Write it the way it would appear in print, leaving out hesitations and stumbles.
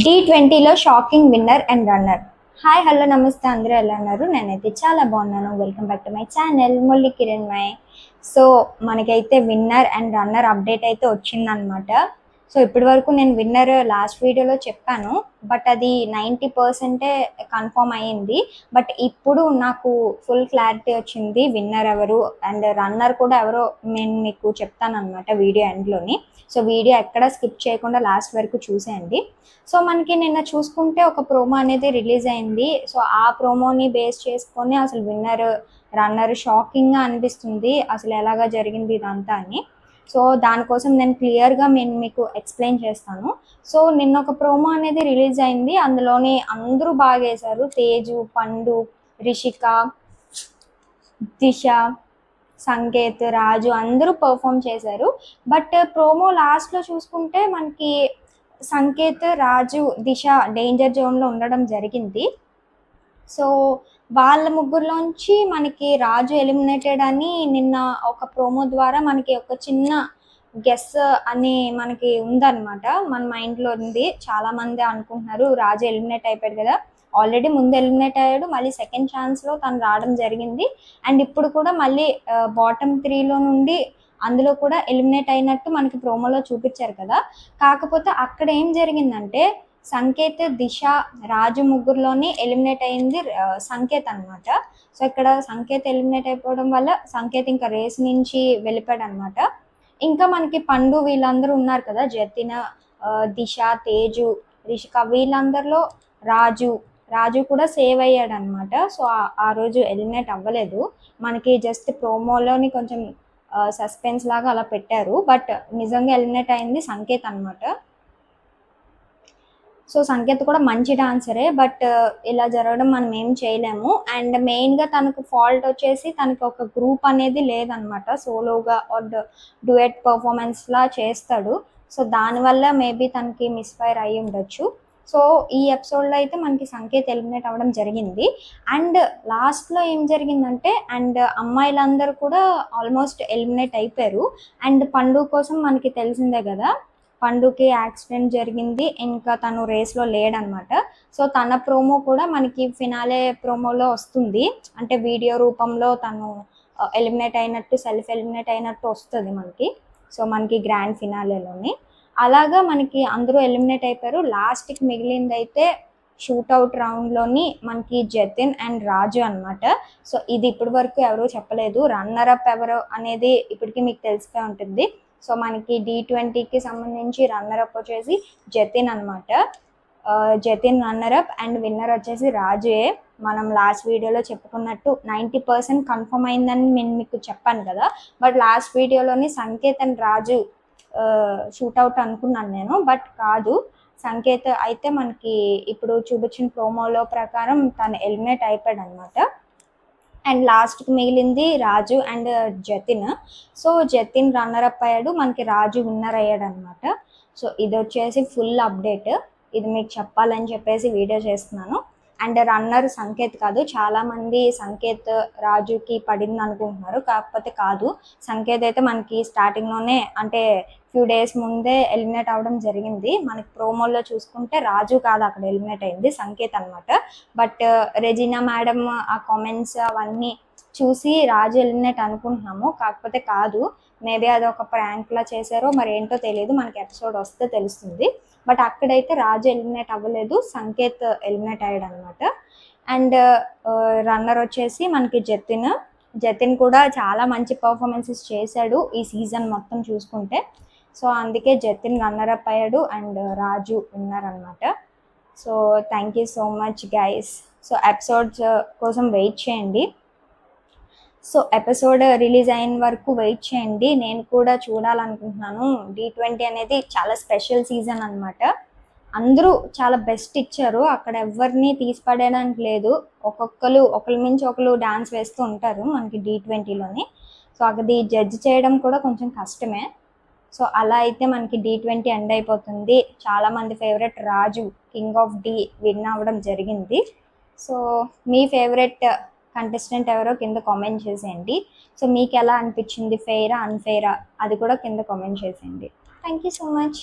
D20లో shocking winner and runner. Hi hello నమస్తే, అందరూ ఎలా ఉన్నారు? నేనైతే చాలా బాగున్నాను. Welcome back to my channel Murali Kiranmay. So మనకైతే విన్నర్ అండ్ రన్నర్ అప్డేట్ అయితే వచ్చిందనమాట. సో ఇప్పటి వరకు నేను విన్నర్ లాస్ట్ వీడియోలో చెప్పాను, బట్ అది 90% కన్ఫర్మ్ అయ్యింది. బట్ ఇప్పుడు నాకు ఫుల్ క్లారిటీ వచ్చింది విన్నర్ ఎవరు అండ్ రన్నర్ కూడా ఎవరో నేను మీకు చెప్తాను అనమాట వీడియో ఎండ్లోని. సో వీడియో ఎక్కడ స్కిప్ చేయకుండా లాస్ట్ వరకు చూసేయండి. సో మనకి నిన్న చూసుకుంటే ఒక ప్రోమో అనేది రిలీజ్ అయింది. సో ఆ ప్రోమోని బేస్ చేసుకొని అసలు విన్నర్ రన్నర్ షాకింగ్గా అనిపిస్తుంది అసలు ఎలాగా జరిగింది ఇదంతా అని. సో దానికోసం నేను క్లియర్గా మీకు ఎక్స్ప్లెయిన్ చేస్తాను. సో నిన్న ఒక ప్రోమో అనేది రిలీజ్ అయింది, అందులోని అందరూ బాగా వేశారు. తేజు, పండు, రిషిక, దిశ, సంకేత్, రాజు అందరూ పర్ఫామ్ చేశారు. బట్ ప్రోమో లాస్ట్లో చూసుకుంటే మనకి సంకేత్, రాజు, దిశ డేంజర్ జోన్లో ఉండడం జరిగింది. సో వాళ్ళ ముగ్గురులోంచి మనకి రాజు ఎలిమినేటెడ్ అని నిన్న ఒక ప్రోమో ద్వారా మనకి ఒక చిన్న గెస్ అని మనకి ఉందన్నమాట. మన మైండ్లో ఉంది. చాలామంది అనుకుంటున్నారు రాజు ఎలిమినేట్ అయిపోయాడు కదా, ఆల్రెడీ ముందు ఎలిమినేట్ అయ్యాడు, మళ్ళీ సెకండ్ ఛాన్స్లో తను రావడం జరిగింది. అండ్ ఇప్పుడు కూడా మళ్ళీ బాటమ్ 3లో నుండి అందులో కూడా ఎలిమినేట్ అయినట్టు మనకి ప్రోమోలో చూపించారు కదా. కాకపోతే అక్కడ ఏం జరిగిందంటే సంకేత్, దిశ, రాజు ముగ్గురులోని ఎలిమినేట్ అయింది సంకేత్ అనమాట. సో ఇక్కడ సంకేత్ ఎలిమినేట్ అయిపోవడం వల్ల సంకేత్ ఇంకా రేస్ నుంచి వెళ్ళిపోయాడు అనమాట. ఇంకా మనకి పండు వీళ్ళందరూ ఉన్నారు కదా, జతిన్, దిశ, తేజు, రిషిక, వీళ్ళందరిలో రాజు కూడా సేవ్ అయ్యాడు అనమాట. సో ఆ రోజు ఎలిమినేట్ అవ్వలేదు. మనకి జస్ట్ ప్రోమోలోని కొంచెం సస్పెన్స్ లాగా అలా పెట్టారు, బట్ నిజంగా ఎలిమినేట్ అయింది సంకేత్ అనమాట. సో సంకేత్ కూడా మంచి డాన్సరే, బట్ ఇలా జరగడం మనం ఏం చేయలేము. అండ్ మెయిన్గా తనకు ఫాల్ట్ వచ్చేసి తనకి ఒక గ్రూప్ అనేది లేదనమాట. సోలోగా ఆర్ డ్యూయట్ పర్ఫార్మెన్స్లా చేస్తాడు. సో దానివల్ల మేబీ తనకి మిస్ఫైర్ అయ్యి ఉండొచ్చు. సో ఈ ఎపిసోడ్లో అయితే మనకి సంకేత్ ఎలిమినేట్ అవ్వడం జరిగింది. అండ్ లాస్ట్లో ఏం జరిగిందంటే అండ్ అమ్మాయిలందరూ కూడా ఆల్మోస్ట్ ఎలిమినేట్ అయిపోయారు. అండ్ పండు కోసం మనకి తెలిసిందే కదా, పండుకి యాక్సిడెంట్ జరిగింది, ఇంకా తను రేస్లో లేడనమాట. సో తన ప్రోమో కూడా మనకి ఫినాలే ప్రోమోలో వస్తుంది, అంటే వీడియో రూపంలో తను ఎలిమినేట్ అయినట్టు, సెల్ఫ్ ఎలిమినేట్ అయినట్టు వస్తుంది మనకి. సో మనకి గ్రాండ్ ఫినాలేలోని అలాగా మనకి అందరూ ఎలిమినేట్ అయిపోయారు. లాస్ట్కి మిగిలింది అయితే షూట్అవుట్ రౌండ్లోని మనకి జతిన్ అండ్ రాజు అనమాట. సో ఇది ఇప్పటి వరకు ఎవరూ చెప్పలేదు. రన్నర్ అప్ ఎవరు అనేది ఇప్పటికీ మీకు తెలిసిపోయి ఉంటుంది. సో మనకి D20కి సంబంధించి రన్నర్ అప్ వచ్చేసి జతిన్ అనమాట. Jatin runner up and winner వచ్చేసి రాజుయే. మనం లాస్ట్ వీడియోలో చెప్పుకున్నట్టు 90% కన్ఫర్మ్ అయిందని నేను మీకు చెప్పాను కదా, బట్ లాస్ట్ వీడియోలోని సంకేత్ అండ్ రాజు షూట్అవుట్ అనుకున్నాను నేను, బట్ కాదు. సంకేత్ అయితే మనకి ఇప్పుడు చూపించిన ప్రోమోలో ప్రకారం తను ఎలిమినేట్ అయిపోయాడు అనమాట. అండ్ లాస్ట్కి మిగిలింది Raju and Jatin. So Jatin runner up అయ్యాడు, మనకి రాజు విన్నర్ అయ్యాడు అనమాట. సో ఇది వచ్చేసి ఫుల్ అప్డేట్, ఇది మీకు చెప్పాలని చెప్పేసి వీడియో చేస్తున్నాను. అండ్ రన్నర్ సంకేత్ కాదు, చాలామంది సంకేత్ రాజుకి పడింది అనుకుంటున్నారు, కాకపోతే కాదు. సంకేత్ అయితే మనకి స్టార్టింగ్లోనే అంటే ఫ్యూ డేస్ ముందే ఎలిమినేట్ అవ్వడం జరిగింది. మనకి ప్రోమోలో చూసుకుంటే రాజు కాదు అక్కడ ఎలిమినేట్ అయింది, సంకేత్ అనమాట. బట్ రెజినా మేడం ఆ కామెంట్స్ అవన్నీ చూసి రాజు ఎలిమినేట్ అనుకుంటున్నాము, కాకపోతే కాదు. మేబీ అది ఒక ప్రాంక్లా చేశారో మరి ఏంటో తెలియదు, మనకి ఎపిసోడ్ వస్తే తెలుస్తుంది. బట్ అక్కడైతే రాజు ఎలిమినేట్ అవ్వలేదు, సంకేత్ ఎలిమినేట్ అయ్యాడు అనమాట. అండ్ రన్నర్ వచ్చేసి మనకి జతిన్ కూడా చాలా మంచి పర్ఫార్మెన్సెస్ చేశాడు ఈ సీజన్ మొత్తం చూసుకుంటే. సో అందుకే జతిన్ రన్నర్ అప్ అయ్యాడు అండ్ రాజు విన్నర్ అనమాట. So thank you so much guys. So episodes కోసం వెయిట్ చేయండి. సో ఎపిసోడ్ రిలీజ్ అయిన వరకు వెయిట్ చేయండి, నేను కూడా చూడాలనుకుంటున్నాను. D20 అనేది చాలా స్పెషల్ సీజన్ అనమాట. అందరూ చాలా బెస్ట్ ఇచ్చారు, అక్కడ ఎవరిని తీసిపడేయడానికి లేదు. ఒకరి మించి ఒకరు డాన్స్ వేస్తూ ఉంటారు మనకి D20లోని. సో అది జడ్జ్ చేయడం కూడా కొంచెం కష్టమే. సో అలా అయితే మనకి D20 ఎండ్ అయిపోతుంది. చాలామంది favourite Raju king of D win అవ్వడం జరిగింది. సో మీ ఫేవరెట్ కంటెస్టెంట్ ఎవరో కింద కామెంట్ చేసేయండి. సో మీకు ఎలా అనిపించింది, ఫెయిరా అన్ఫెయిరా, అది కూడా కింద కామెంట్ చేసేయండి. Thank you so much.